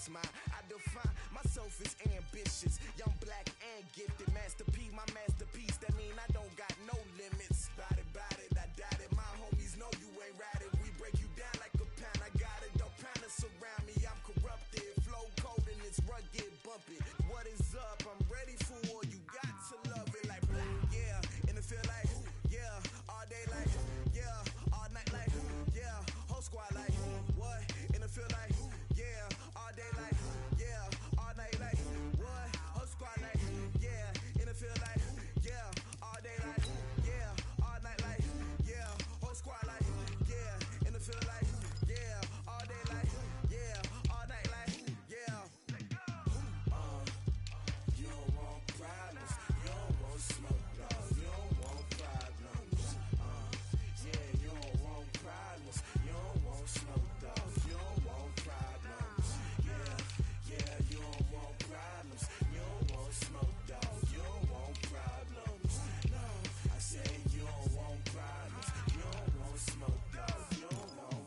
mine. I define myself as ambitious, young, black, and gifted. Master P, my masterpiece. That mean I don't got no limits. Bout it, I doubt it. My homies know you ain't ride it. We break you down like a pound. I got it. Don't pound us around me. I'm corrupted. Flow cold and it's rugged, bumpy. What is up? I'm ready for war. You got to love it like black, yeah. And it feel like, yeah. All day like, yeah. All night like, yeah. Whole squad like, what? And it feel like, yeah. All day like, yeah. All night like, what? Whole squad like, yeah. And it feel like, yeah. All day like, yeah. All night like, yeah. Whole squad like, yeah. And it feel like, yeah. All day like, yeah. All night like, yeah. You don't want problems. You don't want smoke, dog. You don't want problems. Yeah, you don't want problems. You don't want smoke, dog. You don't want problems. Yeah, you don't want problems. You don't want smoke, dog. You don't want problems. No, I say you don't want problems. You don't want smoke, dog. You don't want.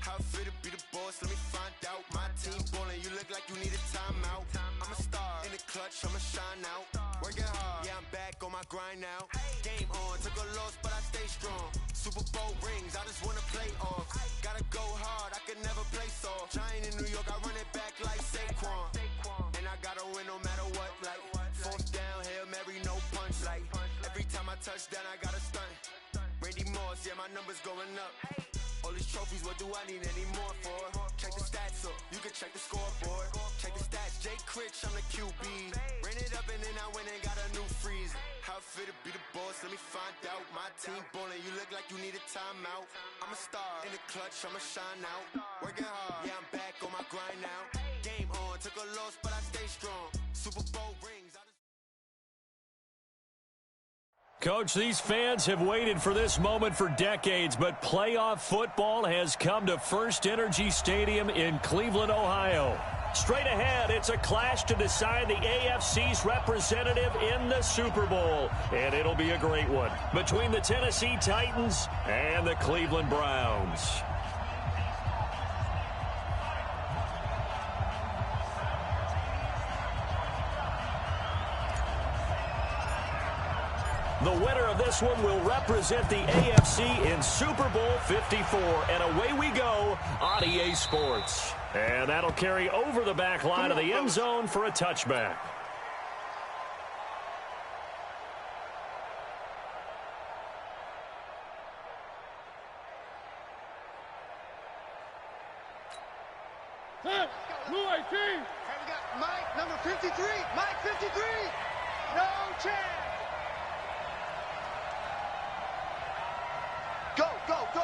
How fit to be the boss? Let me find out. My team ballin', you look like you need a timeout. I'm a star in the clutch, I'ma shine out. Working hard, yeah, I'm back on my grind now. Game on, took a loss, but I stay strong. Super Bowl rings, I just wanna play off. Gotta go hard, I could never play soft. Giant in New York, I run it back like Saquon. And I gotta win no matter what, like fourth down, Hail Mary, no punch. Like every time I touch down, I gotta stunt. Randy Moss, yeah, my numbers going up. All these trophies, what do I need any more for? Check the stats up, you can check the scoreboard. Check the stats, Jake Critch, I'm the QB. Ran it up and then I went and got a new freeze. How fit to be the boss, let me find out. My team ballin', you look like you need a timeout. I'm a star in the clutch, I'ma shine out. Working hard, yeah, I'm back on my grind now. Game on, took a loss, but I stay strong. Super Bowl rings, I just... Coach, these fans have waited for this moment for decades, but playoff football has come to First Energy Stadium in Cleveland, Ohio. Straight ahead, it's a clash to decide the AFC's representative in the Super Bowl, and it'll be a great one between the Tennessee Titans and the Cleveland Browns. The winner of this one will represent the AFC in Super Bowl 54. And away we go on EA Sports. And that'll carry over the back line of the end zone for a touchback. Blue 18. Hey, we got Mike, number 53. Mike, 53. No chance. Go, go, go.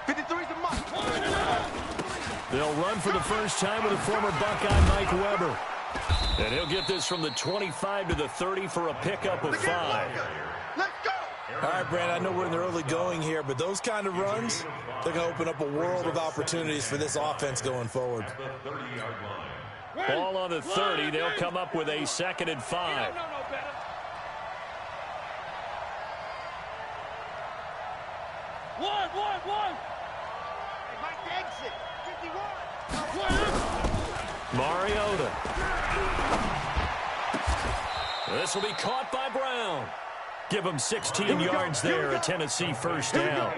53's a Mike. They'll run for the first time with a former Buckeye, Mike Weber. And he'll get this from the 25 to the 30 for a pickup of 5. Let's go. All right, Brand, I know we're in the early going here, but those kind of runs, they're going to open up a world of opportunities for this offense going forward. Ball on the 30. They'll come up with a 2nd and 5. One. Hey, Mike, the exit. 51. Mariota. This will be caught by Brown. Give him 16 yards there, a Tennessee first down.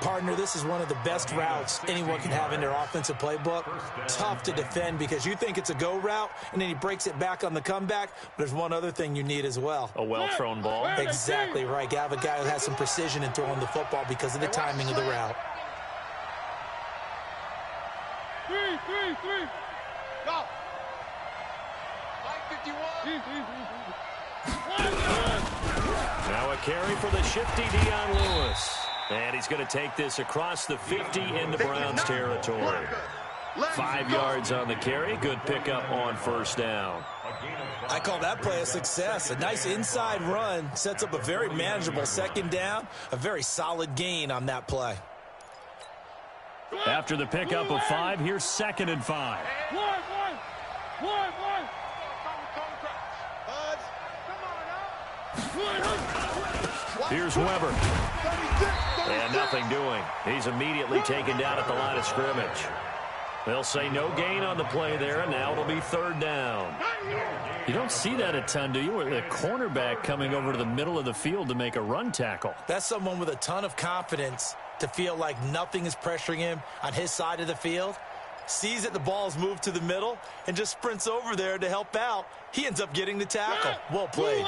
Partner, this is one of the best routes anyone can have in their offensive playbook. Tough to defend because you think it's a go route, and then he breaks it back on the comeback. But there's one other thing you need as well. A well-thrown ball. Exactly right. You have a guy who has some precision in throwing the football because of the timing of the route. 3. Go. Mike, 51. Now a carry for the shifty Dion Lewis. And he's going to take this across the 50 into Browns territory. 5 yards on the carry. Good pickup on first down. I call that play a success. A nice inside run sets up a very manageable second down. A very solid gain on that play. After the pickup of 5, here's 2nd and 5. Here's Weber. And nothing doing. He's immediately taken down at the line of scrimmage. They'll say no gain on the play there, and now it'll be 3rd down. You don't see that a ton, do you? With a cornerback coming over to the middle of the field to make a run tackle. That's someone with a ton of confidence to feel like nothing is pressuring him on his side of the field. Sees that the ball's moved to the middle and just sprints over there to help out. He ends up getting the tackle. Well played.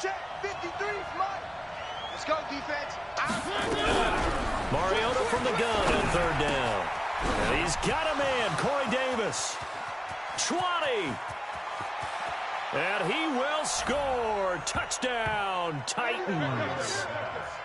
Check 53, Mike. Let's go, defense. Mariota from the gun on 3rd down. And he's got a man, Corey Davis. 20. And he will score. Touchdown, Titans.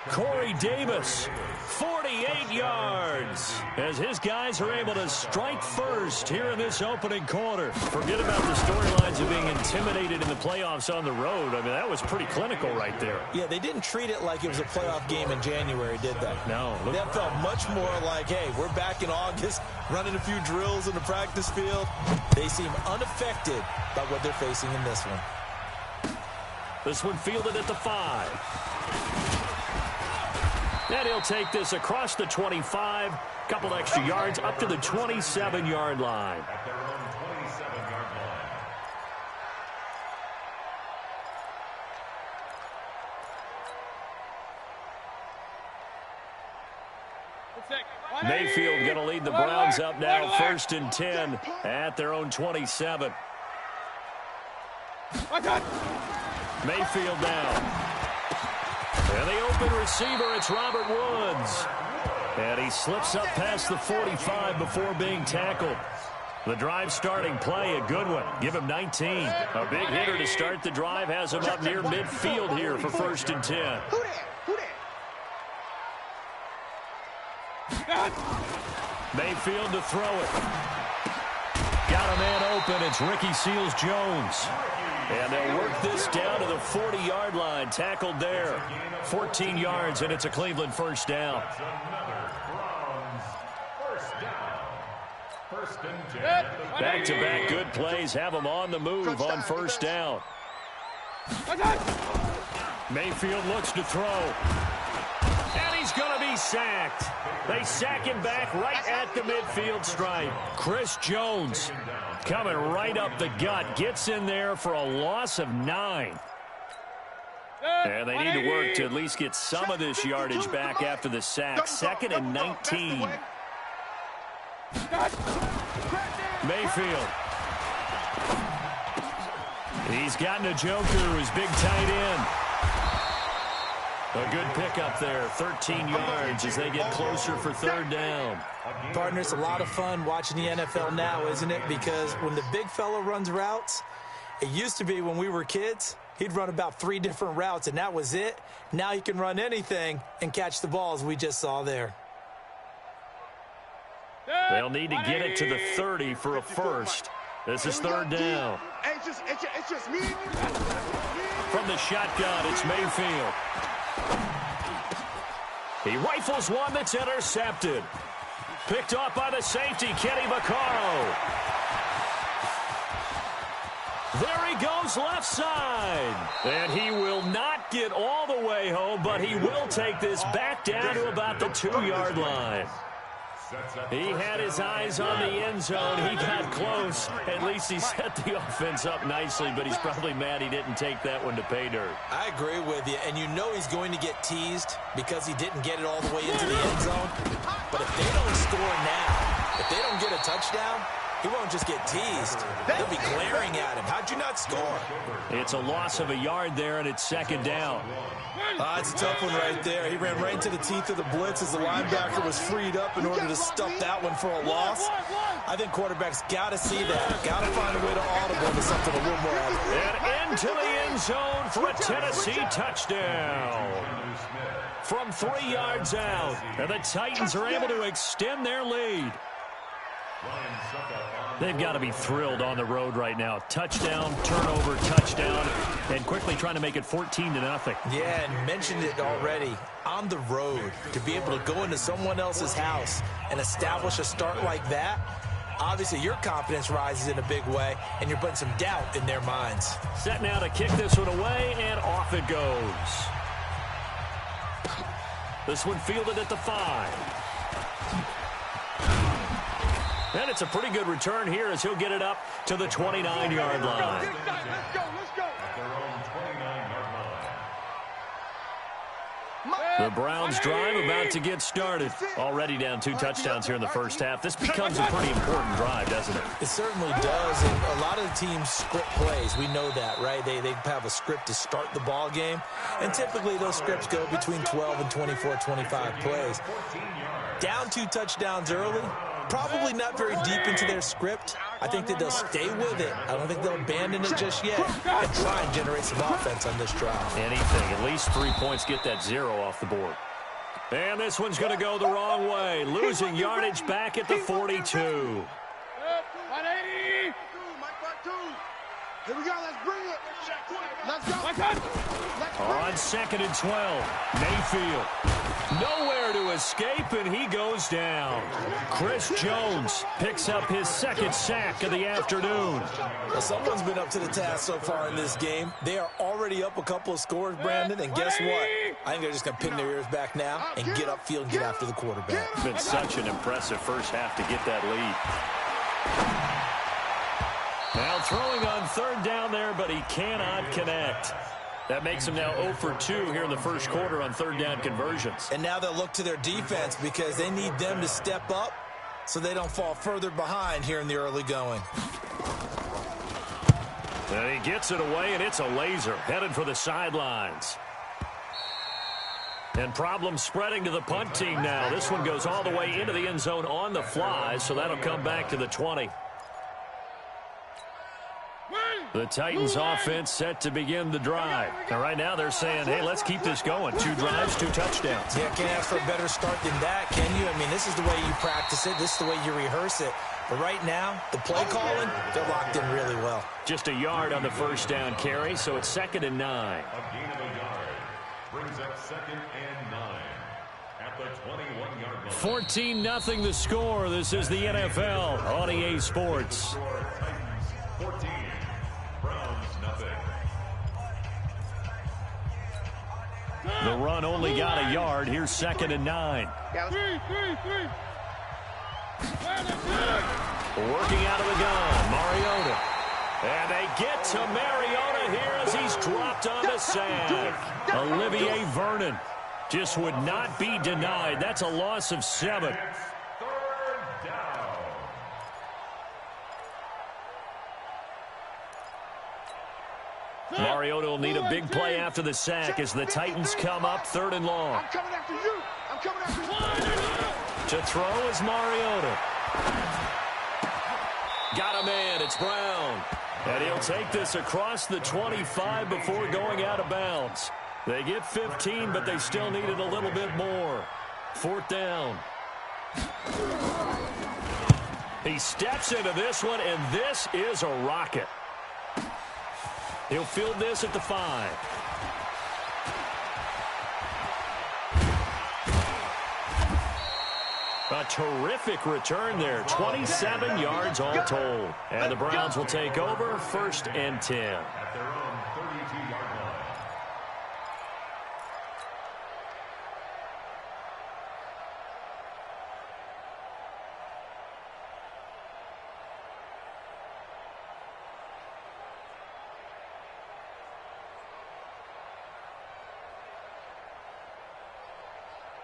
Corey Davis, 48 yards, as his guys are able to strike first here in this opening quarter. Forget about the storylines of being intimidated in the playoffs on the road. I mean, that was pretty clinical right there. Yeah, they didn't treat it like it was a playoff game in January, did they? No. That felt much more like, hey, we're back in August, running a few drills in the practice field. They seem unaffected by what they're facing in this one. This one fielded at the 5. And he'll take this across the 25, couple extra yards up to the 27-yard line. At their own 27-yard line. Mayfield going to lead the Browns up now, 1st and 10 at their own 27. Mayfield now. And the open receiver, it's Robert Woods. And he slips up past the 45 before being tackled. The drive starting play, a good one. Give him 19. A big hitter to start the drive, has him up near midfield here for 1st and 10. Mayfield to throw it. Got a man open. It's Ricky Seals-Jones. And they'll work this down to the 40-yard line. Tackled there. 14 yards, and it's a Cleveland 1st down. Back-to-back good plays have them on the move on 1st down. Mayfield looks to throw. And he's going to be sacked. They sack him back right at the midfield stripe. Chris Jones coming right up the gut. Gets in there for a loss of 9. And they need to work to at least get some of this yardage back after the sack. 2nd and 19. Mayfield. He's got Njoku, his big tight end. A good pickup there, 13 yards as they get closer for 3rd down. Partner, it's a lot of fun watching the NFL now, isn't it? Because when the big fella runs routes, it used to be when we were kids, he'd run about 3 different routes, and that was it. Now he can run anything and catch the balls we just saw there. They'll need to get it to the 30 for a first. This is 3rd down. It's just me. From the shotgun, it's Mayfield. He rifles one that's intercepted. Picked off by the safety, Kenny Vaccaro. There he goes left side. And he will not get all the way home, but he will take this back down to about the 2-yard line. He had his eyes on the end zone. He got close. At least he set the offense up nicely, but he's probably mad he didn't take that one to pay dirt. I agree with you, and you know he's going to get teased because he didn't get it all the way into the end zone. But if they don't score now, if they don't get a touchdown, He won't just get teased. They'll be glaring at him. How'd you not score? It's a loss of a yard there, and it's second down. It's a tough one right there. He ran right into the teeth of the blitz as the linebacker was freed up in order to stuff that one for a loss. I think quarterbacks got to see that. Got to find a way to audible to something a little more accurate. And into the end zone for a Tennessee touchdown. From 3 yards out, and the Titans are able to extend their lead. They've got to be thrilled on the road right now. Touchdown, turnover, touchdown, and quickly trying to make it 14-0. Yeah, and mentioned it already. On the road, to be able to go into someone else's house and establish a start like that, obviously your confidence rises in a big way, and you're putting some doubt in their minds. Set now to kick this one away, and off it goes. This one fielded at the 5. And it's a pretty good return here as he'll get it up to the 29-yard line. Let's go. At their own 29-yard line. The Browns drive about to get started. Already down 2 touchdowns here in the first half. This becomes a pretty important drive, doesn't it? It certainly does, and a lot of the teams script plays. We know that, right? They have a script to start the ball game, and typically those scripts go between 12 and 24, 25 plays. Down 2 touchdowns early, probably not very deep into their script. I think that they'll stay with it. I don't think they'll abandon it just yet and try and generate some offense on this drive. Anything. At least 3 points, get that 0 off the board. And this one's going to go the wrong way. Losing yardage back at the 42. 180. Here we go. Let's bring it. Let's go. On 2nd and 12. Mayfield. Nowhere to escape, and he goes down. Chris Jones picks up his 2nd sack of the afternoon. Well, someone's been up to the task so far in this game. They are already up a couple of scores, Brandon, and guess what? I think they're just going to pin their ears back now and get upfield and get after the quarterback. It's been such an impressive first half to get that lead. Now throwing on 3rd down there, but he cannot connect. That makes him now 0 for 2 here in the first quarter on 3rd down conversions. And now they'll look to their defense because they need them to step up so they don't fall further behind here in the early going. And he gets it away, and it's a laser headed for the sidelines. And problems spreading to the punt team now. This one goes all the way into the end zone on the fly, so that'll come back to the 20. The Titans offense set to begin the drive. And right now they're saying, hey, let's keep this going. 2 drives, 2 touchdowns. Yeah, can't ask for a better start than that, can you? I mean, this is the way you practice it. This is the way you rehearse it. But right now, the play calling, they're locked in really well. Just a yard on the first down carry, so it's 2nd and 9. A gain of a yard brings up 2nd and 9 at the 21-yard line. 14-0 the score. This is the NFL on EA Sports. Titans 14, Browns nothing. The run only got a yard. Here's 2nd and 9. Working out of the gun, Mariota. And they get to Mariota here as he's dropped on the sack. Olivier Vernon just would not be denied. That's a loss of 7. 3rd down. Mariota will need a big play after the sack as the Titans come up 3rd and long. I'm coming after you. I'm coming after you. To throw is Mariota. Got a man. It's Brown. And he'll take this across the 25 before going out of bounds. They get 15, but they still needed a little bit more. 4th down. He steps into this one, and this is a rocket. He'll field this at the 5. A terrific return there. 27 yards all told. And the Browns will take over 1st and 10. At their own 32-yard line.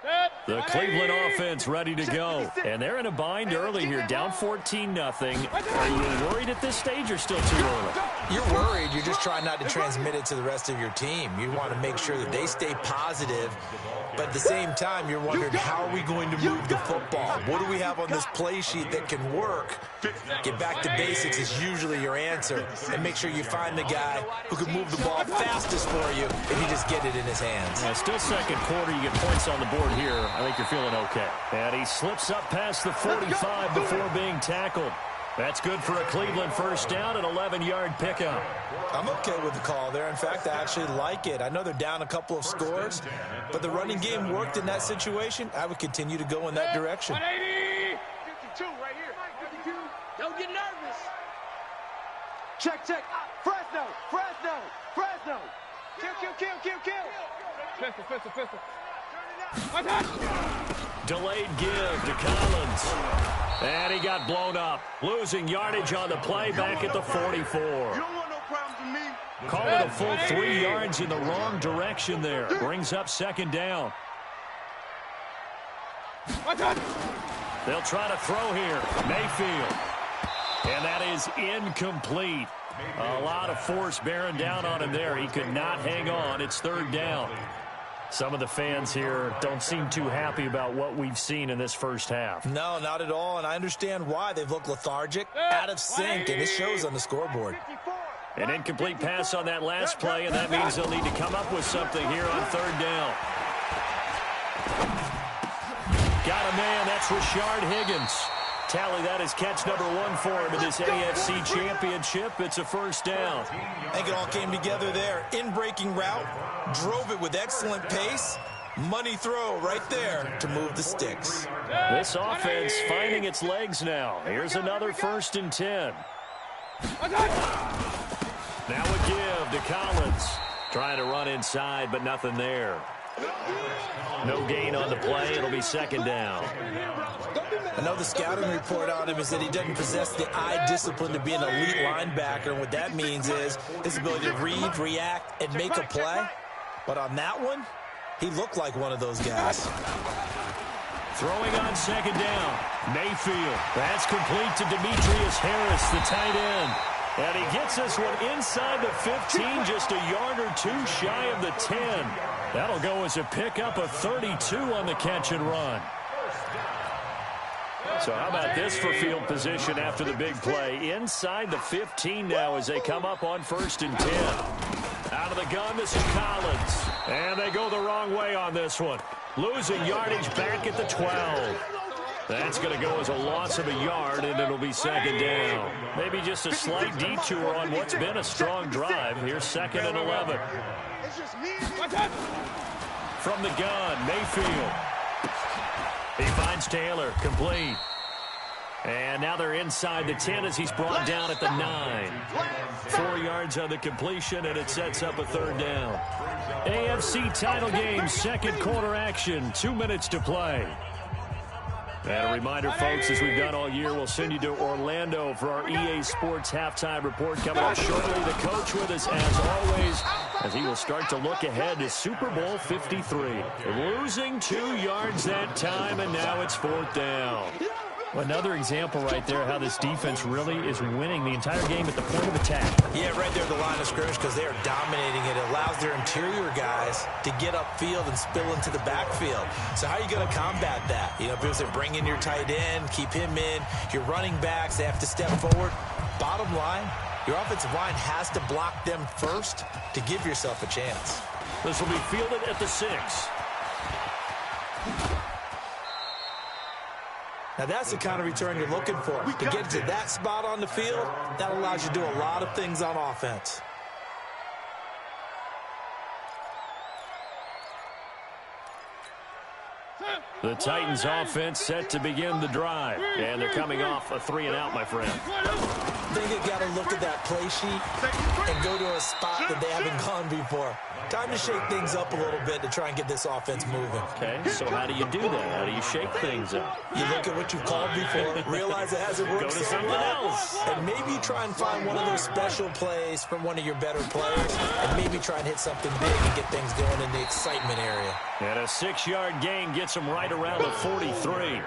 Set. The Cleveland offense ready to go. And they're in a bind early here, down 14-0. Are you worried at this stage or still too early? You're worried. You're just trying not to transmit it to the rest of your team. You want to make sure that they stay positive. But at the same time, you're wondering, how are we going to move the football? What do we have on this play sheet that can work? Get back to basics is usually your answer. And make sure you find the guy who can move the ball fastest for you if you just get it in his hands. Yeah, still second quarter. You get points on the board here. I think you're feeling okay. And he slips up past the 45 before being tackled. That's good for a Cleveland first down, an 11-yard pickup. I'm okay with the call there. In fact, I actually like it. I know they're down a couple of scores, but the running game worked in that situation. I would continue to go in that direction. 180! 52 right here. 52. Don't get nervous. Check. Fresno. Kill. Pistol. Delayed give to Collins. And he got blown up. Losing yardage on the play back at the 44. You don't want no problems with me. Call it a full 3 yards in the wrong direction there. Brings up second down. They'll try to throw here. Mayfield. And that is incomplete. A lot of force bearing down on him there. He could not hang on. It's third down. Some of the fans here don't seem too happy about what we've seen in this first half. No, not at all, and I understand why. They've looked lethargic, out of sync, and it shows on the scoreboard. An incomplete pass on that last play, and that means they'll need to come up with something here on third down. Got a man. That's Rashard Higgins. Tally, that is catch number 1 for him in this AFC Championship. It's a first down. I think it all came together there. In-breaking route, drove it with excellent pace. Money throw right there to move the sticks. This offense finding its legs now. Here's another 1st and 10. Now a give to Collins. Trying to run inside, but nothing there. No gain on the play. It'll be second down. I know the scouting report on him is that he doesn't possess the eye discipline to be an elite linebacker. And what that means is his ability to read, react, and make a play. But on that one, he looked like one of those guys. Throwing on second down. Mayfield. That's complete to Demetrius Harris, the tight end. And he gets this one inside the 15, just a yard or two shy of the 10. That'll go as a pickup of 32 on the catch and run. So how about this for field position after the big play? Inside the 15 now as they come up on 1st and 10. Out of the gun, this is Collins. And they go the wrong way on this one. Losing yardage back at the 12. That's going to go as a loss of a yard, and it'll be second down. Maybe just a slight detour on what's been a strong drive. Here's 2nd and 11. From the gun, Mayfield. He finds Taylor, complete. And now they're inside the 10 as he's brought down at the 9. 4 yards on the completion, and it sets up a third down. AFC title game, 2nd quarter action, 2 minutes to play. And a reminder, folks, as we've done all year, we'll send you to Orlando for our EA Sports halftime report coming up shortly. The coach with us, as always, as he will start to look ahead to Super Bowl 53. Losing 2 yards that time, and now it's 4th down. Another example right there how this defense really is winning the entire game at the point of attack. Yeah, right there at the line of scrimmage because they are dominating it. It allows their interior guys to get upfield and spill into the backfield. So how are you going to combat that? You know, people say bring in your tight end, keep him in. Your running backs, they have to step forward. Bottom line, your offensive line has to block them first to give yourself a chance. This will be fielded at the 6. Now, that's the kind of return you're looking for. To get to that spot on the field, that allows you to do a lot of things on offense. The Titans offense set to begin the drive. And they're coming off a 3-and-out, my friend. I think they've got to look at that play sheet and go to a spot that they haven't gone before. Time to shake things up a little bit to try and get this offense moving. Okay, so how do you do that? How do you shake things up? You look at what you've called before, realize it hasn't worked. Go to something else. And maybe try and find one of those special plays from one of your better players, and maybe try and hit something big and get things going in the excitement area. And a 6-yard gain gets them right around the 43.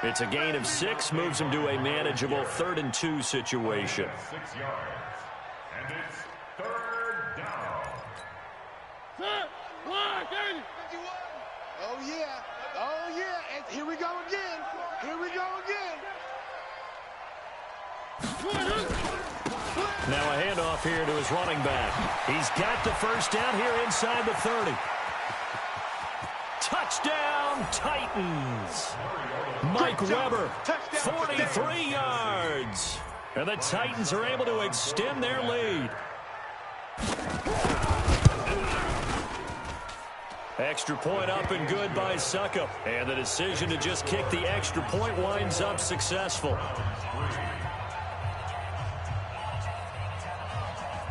It's a gain of 6, moves him to a manageable 3rd and 2 situation. 6 yards. And it's 3rd down. Oh, yeah. Oh, yeah. And here we go again. Here we go again. Now a handoff here to his running back. He's got the first down here inside the 30. Touchdown, Titans. Mike Weber, 43 yards. And the Titans are able to extend their lead. Extra point up and good by Suckup. And the decision to just kick the extra point winds up successful.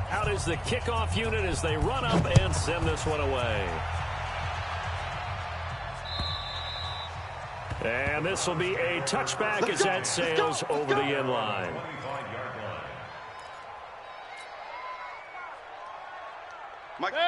Out is the kickoff unit as they run up and send this one away. And this will be a touchback as that sails over the end line.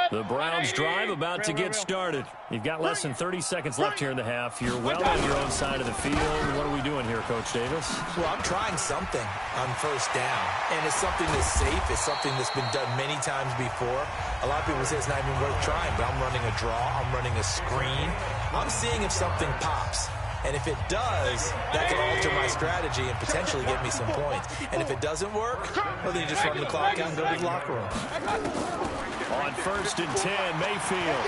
The Browns drive about to get started. You've got less than 30 seconds left here in the half. You're well on your own side of the field. What are we doing here, Coach Davis? Well, I'm trying something on first down, and it's something that's safe. It's something that's been done many times before. A lot of people say it's not even worth trying, but I'm running a draw. I'm running a screen. I'm seeing if something pops. And if it does, that can alter my strategy and potentially get me some points. And if it doesn't work, well, then you just run the clock out and go to the locker room. On 1st and 10, Mayfield.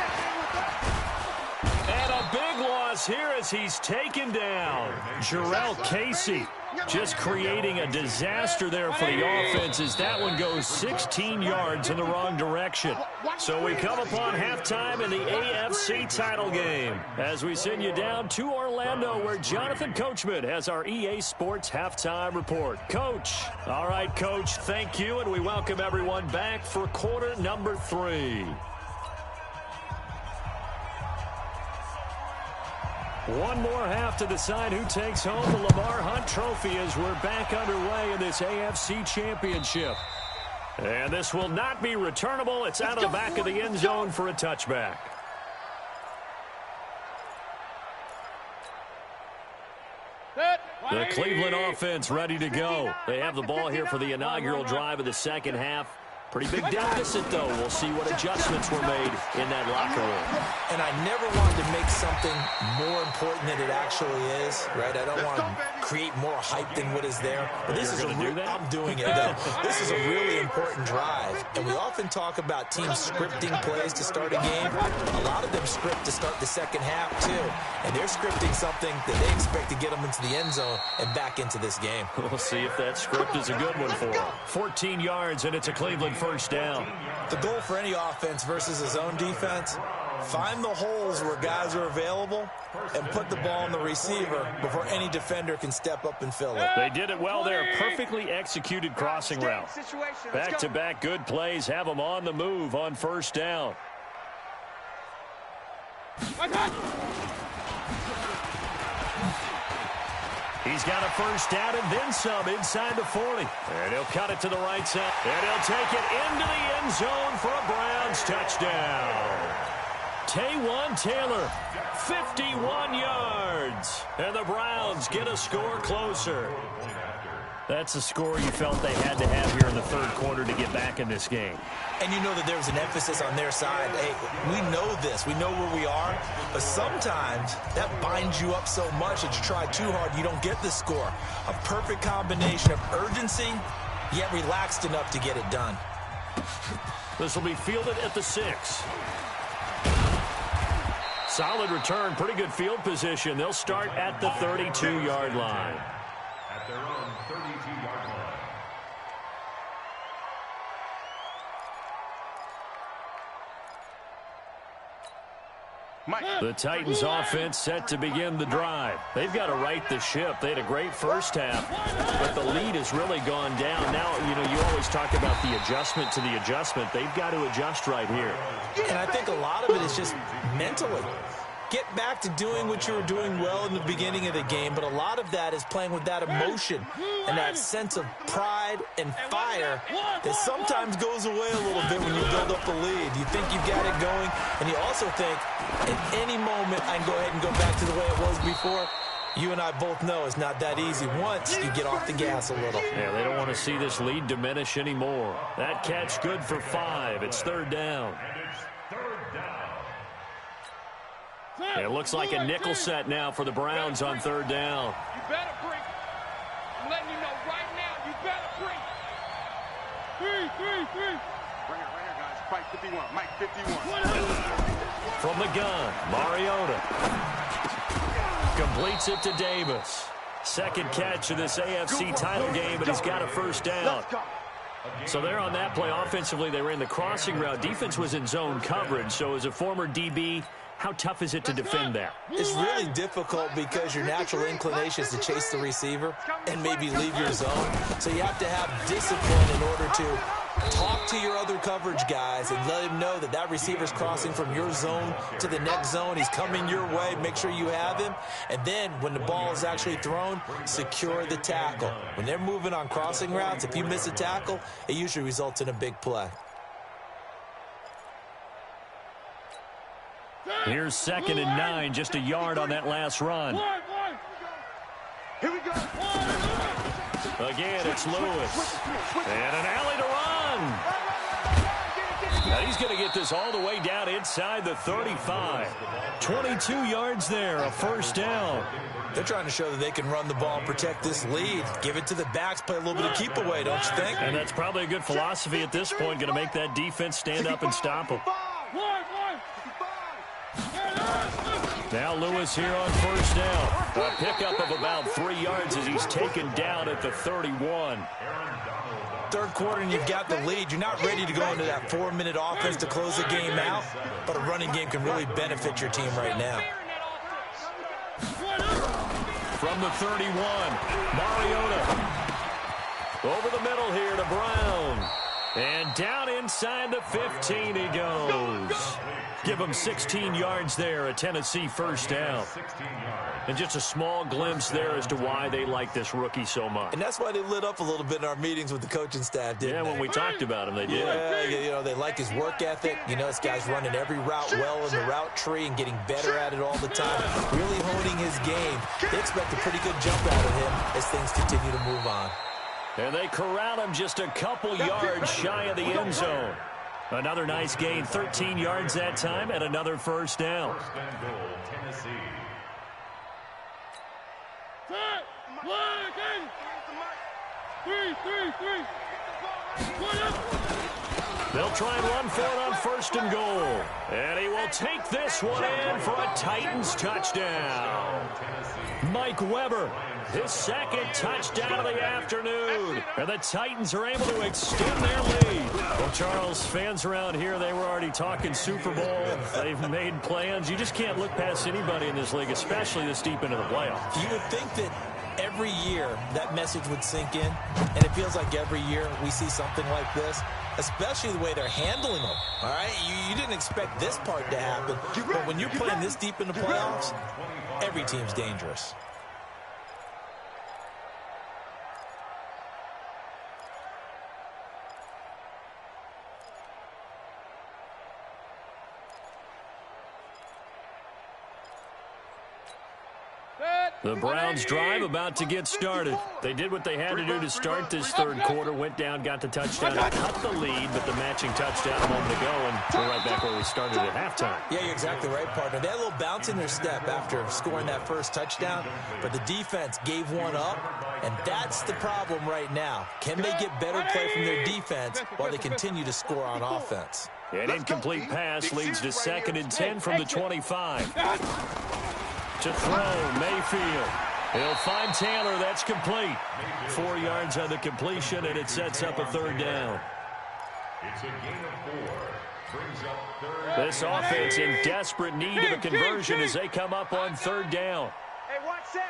And a big loss here as he's taken down. Jarrell Casey just creating a disaster there for the offense as that one goes 16 yards in the wrong direction. So we come upon halftime in the AFC title game as we send you down to Orlando where Jonathan Coachman has our EA Sports halftime report. Coach. All right, Coach, thank you, and we welcome everyone back for quarter number 3. One more half to decide who takes home the Lamar Hunt Trophy as we're back underway in this AFC Championship. And this will not be returnable. It's out of the back of the end zone for a touchback. The Cleveland offense ready to go. They have the ball here for the inaugural drive of the second half. Pretty big deficit, though. We'll see what adjustments were made in that locker room. And I never wanted to make something more important than it actually is, right? I don't want to create more hype than what is there. But this is I'm doing it, though. This is a really important drive. And we often talk about teams scripting plays to start a game. A lot of them script to start the second half, too. And they're scripting something that they expect to get them into the end zone and back into this game. We'll see if that script is a good one for them. 14 yards, and it's a Cleveland first down. The goal for any offense versus a zone defense, find the holes where guys are available and put the ball on the receiver before any defender can step up and fill it. They did it well there. Perfectly executed crossing route. Back-to-back good plays have them on the move on first down. He's got a first down and then some inside the 40. And he'll cut it to the right side. And he'll take it into the end zone for a Browns touchdown. Taywan Taylor, 51 yards. And the Browns get a score closer. That's a score you felt they had to have here in the third quarter to get back in this game. And you know that there was an emphasis on their side. Hey, we know this. We know where we are. But sometimes that binds you up so much that you try too hard, you don't get the score. A perfect combination of urgency, yet relaxed enough to get it done. This will be fielded at the 6. Solid return, pretty good field position. They'll start at the 32-yard line. At their own 32-yard line. The Titans offense set to begin the drive. They've got to right the ship. They had a great first half, but the lead has really gone down. Now, you know, you always talk about the adjustment to the adjustment. They've got to adjust right here. And I think a lot of it is just mentally. get back to doing what you were doing well in the beginning of the game, but a lot of that is playing with that emotion and that sense of pride and fire that sometimes goes away a little bit when you build up a lead. You think you've got it going, and you also think at any moment I can go ahead and go back to the way it was before. You and I both know it's not that easy once you get off the gas a little. Yeah, they don't want to see this lead diminish anymore. That catch good for 5. It's third down. Yeah, it looks like a nickel set now for the Browns on third down. You better bring. I'm letting you know right now, you better bring. Three. Bring it right here, guys. Mike 51. Mike 51. From the gun, Mariota completes it to Davis. Second catch of this AFC title game, and he's got a first down. So they're on that play. Offensively, they ran the crossing route. Defense was in zone coverage, so as a former DB, how tough is it to defend that? It's really difficult because your natural inclination is to chase the receiver and maybe leave your zone. So you have to have discipline in order to talk to your other coverage guys and let him know that that receiver's crossing from your zone to the next zone. He's coming your way. Make sure you have him. And then when the ball is actually thrown, secure the tackle. When they're moving on crossing routes, if you miss a tackle, it usually results in a big play. Here's 2nd and 9, just a yard on that last run. Here we go. Again, it's Lewis. And an alley to run. Now he's going to get this all the way down inside the 35. 22 yards there, a first down. They're trying to show that they can run the ball and protect this lead. Give it to the backs, play a little bit of keep away, don't you think? And that's probably a good philosophy at this point, going to make that defense stand up and stop them. Now Lewis here on first down. A pickup of about 3 yards as he's taken down at the 31. Third quarter and you've got the lead. You're not ready to go into that 4-minute offense to close the game out, but a running game can really benefit your team right now. From the 31, Mariota. Over the middle here to Brown. And down inside the 15 he goes. Give him 16 yards there, a Tennessee first down. And just a small glimpse there as to why they like this rookie so much. And that's why they lit up a little bit in our meetings with the coaching staff, didn't they? When we talked about him, they did. Yeah, you know, they like his work ethic. You know, this guy's running every route well in the route tree and getting better at it all the time. Really honing his game. They expect a pretty good jump out of him as things continue to move on. And they corral him just a couple yards shy of the end zone. Another nice gain, 13 yards that time, and another first down. First and goal, Tennessee. They'll try and run for it on first and goal. And he will take this one in for a Titans touchdown. Mike Weber, his second touchdown of the afternoon. And the Titans are able to extend their lead. Well, Charles, fans around here, they were already talking Super Bowl. They've made plans. You just can't look past anybody in this league, especially this deep into the playoffs. You would think that every year that message would sink in, and it feels like every year we see something like this, especially the way they're handling them. All right, you didn't expect this part to happen, but when you're playing this deep in the playoffs, every team's dangerous. The Browns drive about to get started. They did what they had to do to start this third quarter. Went down, got the touchdown, cut the lead, but the matching touchdown a moment ago, and we're right back where we started at halftime. Yeah, you're exactly right, partner. They had a little bounce in their step after scoring that first touchdown, but the defense gave one up, and that's the problem right now. Can they get better play from their defense while they continue to score on offense? An incomplete pass leads to 2nd and 10 from the 25. To throw, Mayfield. He'll find Taylor. That's complete. 4 yards on the completion, and it sets up a third down. It's a gain of 4. Brings up third. This offense in desperate need of a conversion as they come up on third down. Hey, watch Sam.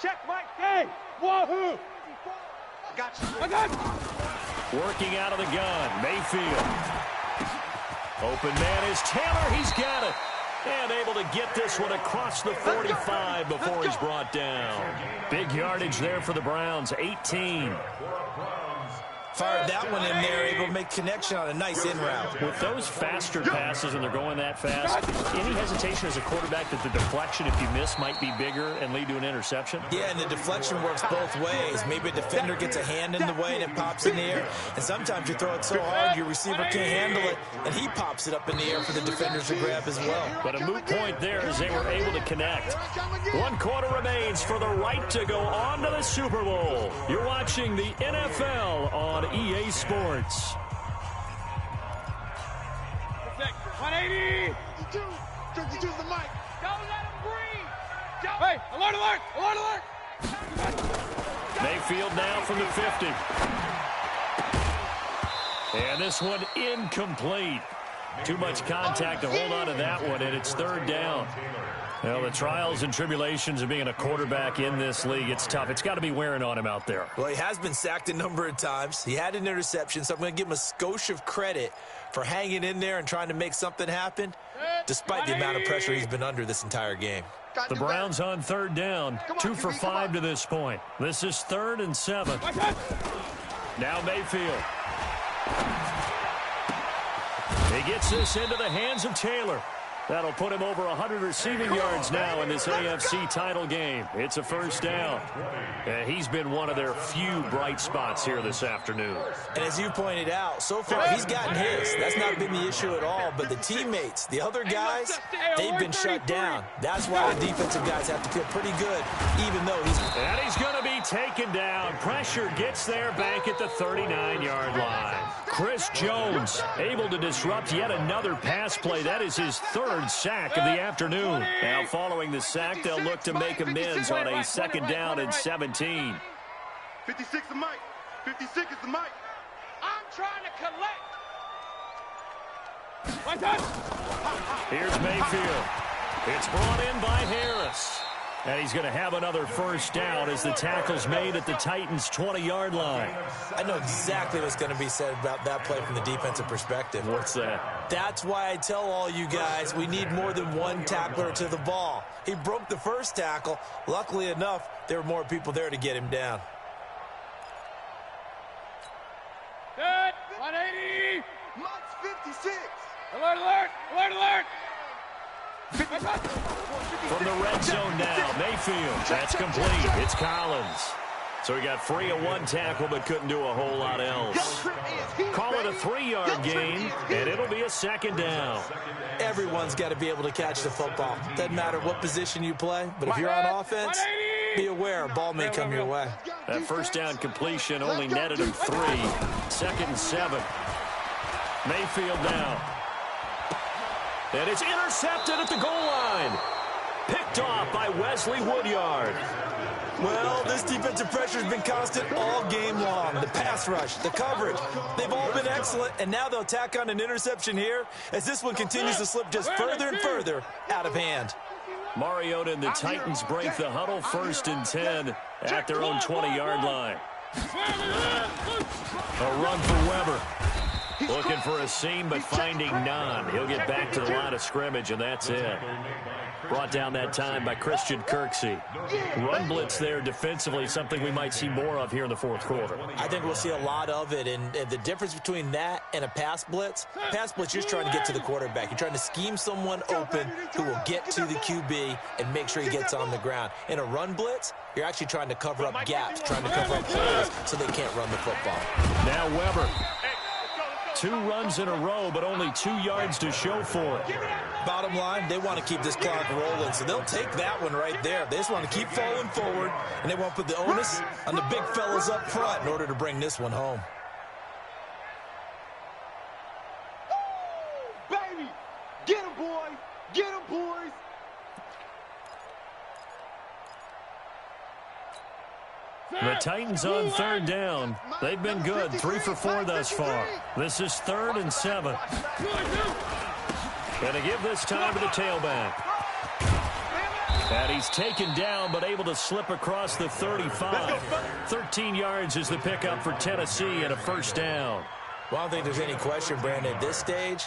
Check, Mike. Hey, wahoo. I got you. Working out of the gun, Mayfield. Open man is Taylor. He's got it. And able to get this one across the 45 before he's brought down. Big yardage there for the Browns, 18. Fired that one in there, able to make connection on a nice in route. With those faster passes and they're going that fast, any hesitation as a quarterback that the deflection, if you miss, might be bigger and lead to an interception? Yeah, and the deflection works both ways. Maybe a defender gets a hand in the way and it pops in the air. And sometimes you throw it so hard your receiver can't handle it, and he pops it up in the air for the defenders to grab as well. But a moot point there as they were able to connect. 1 quarter remains for the right to go on to the Super Bowl. You're watching the NFL on EA Sports. 180. 52's the mic. Don't let him breathe. Hey, alert, alert, alert, alert. Mayfield now from the 50. And this one incomplete. Too much contact to hold on to that one, and it's 3rd down. Well, the trials and tribulations of being a quarterback in this league, it's tough. It's got to be wearing on him out there. Well, he has been sacked a number of times. He had an interception, so I'm going to give him a skosh of credit for hanging in there and trying to make something happen, despite the amount of pressure he's been under this entire game. The Browns on 3rd down, 2 for 5 to this point. This is 3rd and 7. Now Mayfield. He gets this into the hands of Taylor. That'll put him over 100 receiving yards now in this AFC title game. It's a 1st down. And he's been one of their few bright spots here this afternoon. And as you pointed out, so far he's gotten his. That's not been the issue at all. But the teammates, the other guys, they've been shut down. That's why the defensive guys have to feel pretty good, even though he's... And he's going to be taken down. Pressure gets there back at the 39-yard line. Chris Jones able to disrupt yet another pass play. That is his 3rd sack of the afternoon. Now following the sack, they'll look to make amends on a 2nd down and 17. 56 the mic. 56 is the mic. I'm trying to collect. Here's Mayfield. It's brought in by Harris. And he's going to have another 1st down as the tackle's made at the Titans' 20-yard line. I know exactly what's going to be said about that play from the defensive perspective. What's that? That's why I tell all you guys we need more than one tackler to the ball. He broke the 1st tackle. Luckily enough, there were more people there to get him down. Good. 180. Mud's 56. Alert, alert, alert, alert. From the red zone now, Mayfield. That's complete. It's Collins. So he got free of 1 tackle but couldn't do a whole lot else. Call it a 3-yard gain, and it'll be a 2nd down. Everyone's got to be able to catch the football. Doesn't matter what position you play, but if you're on offense, be aware a ball may come your way. That 1st down completion only netted him 3. 2nd and 7. Mayfield now. And it's intercepted at the goal line. Picked off by Wesley Woodyard. Well, this defensive pressure has been constant all game long. The pass rush, the coverage, they've all been excellent, and now they'll tack on an interception here as this one continues to slip just further and further out of hand. Mariota and the Titans break the huddle 1st and 10 at their own 20-yard line. A run for Weber. Looking for a seam, but finding none. He'll get back to the line of scrimmage, and that's it. Brought down that time by Christian Kirksey. Run blitz there defensively, something we might see more of here in the 4th quarter. I think we'll see a lot of it, and the difference between that and a pass blitz, you're just trying to get to the quarterback. You're trying to scheme someone open who will get to the QB and make sure he gets on the ground. In a run blitz, you're actually trying to cover up gaps, trying to cover up holes so they can't run the football. Now Weber. 2 runs in a row, but only 2 yards to show for it. Bottom line, they want to keep this clock rolling, so they'll take that one right there. They just want to keep falling forward, and they won't put the onus on the big fellas up front in order to bring this one home. Baby, get him, boy. Get him, boys. The Titans on 3rd down. They've been good, 3 for 4 thus far. This is 3rd and 7. Going to give this time to the tailback. And he's taken down, but able to slip across the 35. 13 yards is the pickup for Tennessee and a 1st down. Well, I don't think there's any question, Brandon, at this stage,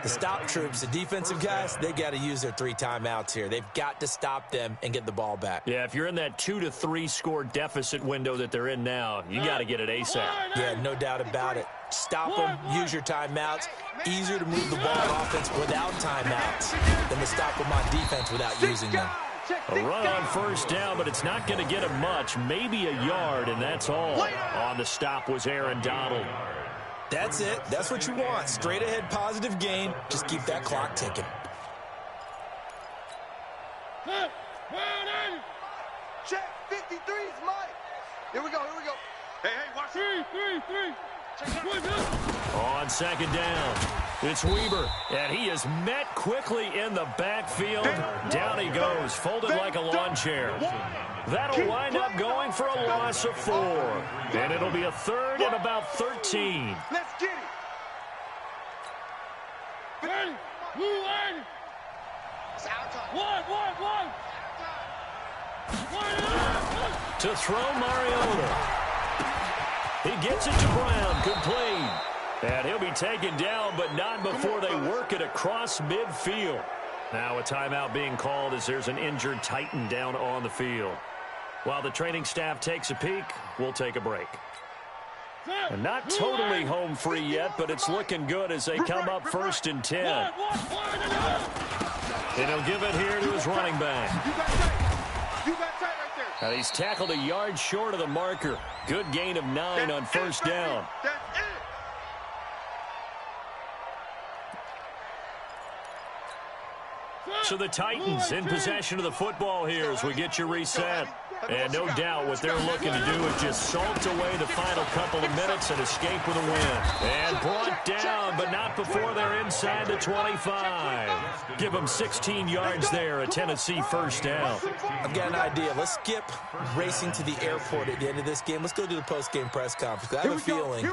The stop troops, the defensive guys, they got to use their 3 timeouts here. They've got to stop them and get the ball back. Yeah, if you're in that 2 to 3 score deficit window that they're in now, you got to get it ASAP. Yeah, no doubt about it. Stop them, use your timeouts. Easier to move the ball on offense without timeouts than to stop them on defense without using them. A run on first down, but it's not going to get him much, maybe a yard, and that's all. On the stop was Aaron Donald. That's it. That's what you want. Straight ahead positive gain. Just keep that clock ticking. Check 53's Mike. Here we go. Hey, watch it. 3. On second down, it's Weber, and he is met quickly in the backfield. Down he goes, folded like a lawn chair. That'll wind up going for a loss of 4. And it'll be a 3rd and about 13. Let's get it. Ready. Move on. It's our time. One. To throw Mariota. He gets it to Brown, complete. And he'll be taken down, but not before they work it across midfield. Now a timeout being called as there's an injured Titan down on the field. While the training staff takes a peek, we'll take a break. And not totally home free yet, but it's looking good as they come up 1st and 10. And he'll give it here to his running back. You got tight right there. Now he's tackled a yard short of the marker. Good gain of 9 on first down. That's it. So the Titans in possession of the football here as we get you reset. And no doubt what they're looking to do is just salt away the final couple of minutes and escape with a win. And brought down, but not before they're inside the 25. Give them 16 yards there, a Tennessee first down. I've got an idea. Let's skip racing to the airport at the end of this game. Let's go to the post-game press conference. I have a feeling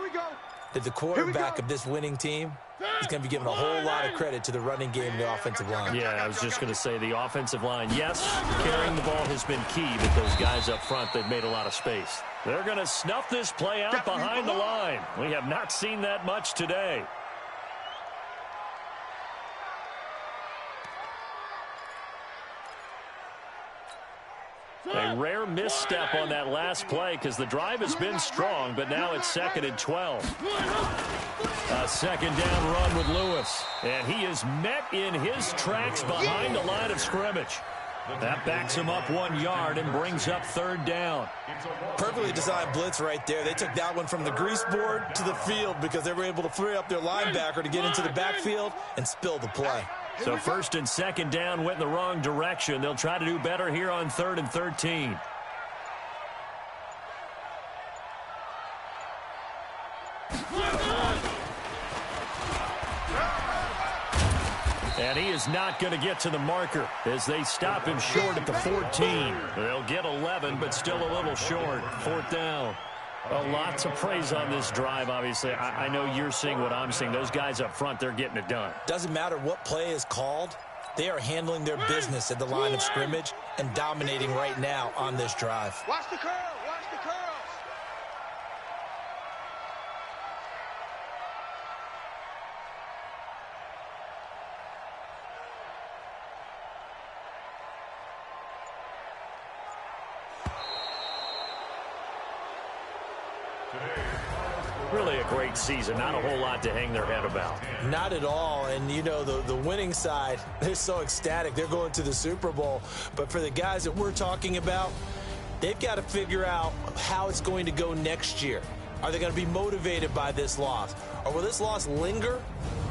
that the quarterback of this winning team is going to be given a whole lot of credit to the running game and the offensive line. Yeah, I was just going to say the offensive line, yes, carrying the ball has been key, but those guys up front, they've made a lot of space. They're going to snuff this play out behind the line. We have not seen that much today. A rare misstep on that last play because the drive has been strong, but now it's 2nd and 12. A second down run with Lewis, and he is met in his tracks behind the line of scrimmage. That backs him up 1 yard and brings up 3rd down. Perfectly designed blitz right there. They took that one from the grease board to the field because they were able to free up their linebacker to get into the backfield and spill the play. So 1st and 2nd down went in the wrong direction. They'll try to do better here on 3rd and 13. And he is not going to get to the marker as they stop him short at the 14. They'll get 11, but still a little short. 4th down. A lot to praise on this drive, obviously. I know you're seeing what I'm seeing. Those guys up front, they're getting it done. Doesn't matter what play is called. They are handling their business at the line of scrimmage and dominating right now on this drive. Watch the curl. Watch the curls. Really a great season. Not a whole lot to hang their head about. Not at all. And, you know, the winning side, they're so ecstatic. They're going to the Super Bowl. But for the guys that we're talking about, they've got to figure out how it's going to go next year. Are they going to be motivated by this loss? Or will this loss linger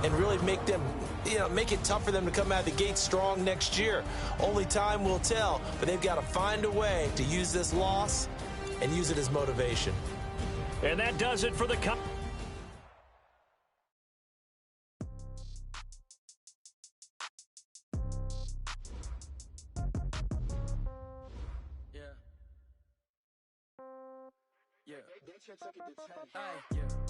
and really make them, make it tough for them to come out of the gate strong next year? Only time will tell. But they've got to find a way to use this loss and use it as motivation. And that does it for the cup.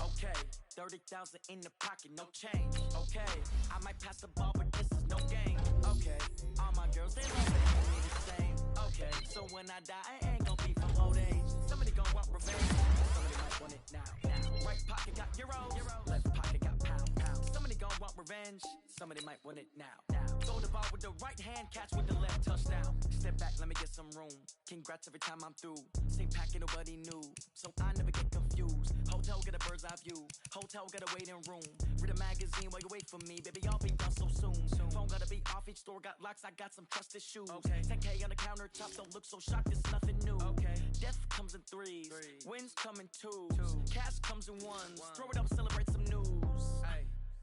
Okay, 30,000 in the pocket, no change. Okay, I might pass the ball, but this is no game. Okay, all my girls, they love me the same. Okay, so when I die, I ain't gonna be from old age. Somebody gonna want revenge. Somebody might want it now. Right pocket got euro, left pocket got pound. Somebody gonna want revenge. revenge. Somebody might want it now. Throw the ball with the right hand, catch with the left, touchdown. Step back, let me get some room. Congrats every time I'm through. Same packet, nobody knew, so I never get confused. Hotel, get a bird's eye view. Hotel, get a waiting room. Read a magazine while you wait for me, baby, I'll be done so soon. Phone gotta be off, each store got locks, I got some trusted shoes. 10K on the countertop, don't look so shocked, it's nothing new. Death comes in threes, wins come in twos. Cash comes in ones, throw it up, celebrate some news.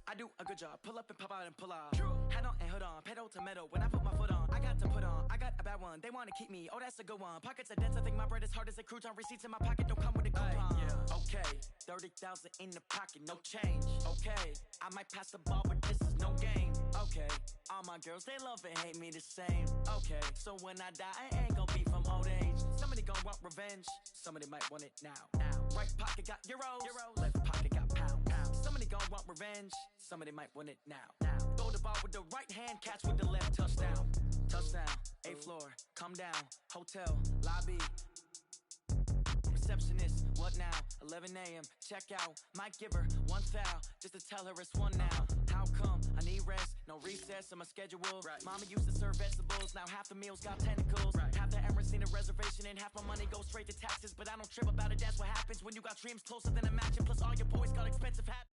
I do a good job, pull up and pop out and pull out. Head on and hood on, pedal to metal. When I put my foot on, I got to put on. I got a bad one, they wanna keep me, oh that's a good one. Pockets are dense, I think my bread is hard as a crouton. Receipts in my pocket don't come with a coupon. Okay, 30,000 in the pocket, no change. Okay, I might pass the ball, but this is no game. Okay, all my girls, they love and hate me the same. Okay, so when I die, I ain't gonna be from old age. Somebody gon' want revenge, somebody might want it now. Right pocket got euros, left pocket got pounds. Somebody gon' want revenge, somebody might want it now. Throw the ball with the right hand, catch with the left, touchdown. Touchdown, 8th floor, come down, hotel, lobby. Receptionist, what now? 11 a.m., check out. Might give her one foul, just to tell her it's one now. How come? I need rest, no recess on my schedule. Mama used to serve vegetables, now half the meals got tentacles. Half the Emirates need a reservation and half my money goes straight to taxes. But I don't trip about it, that's what happens when you got dreams closer than a match. And plus all your boys got expensive habits.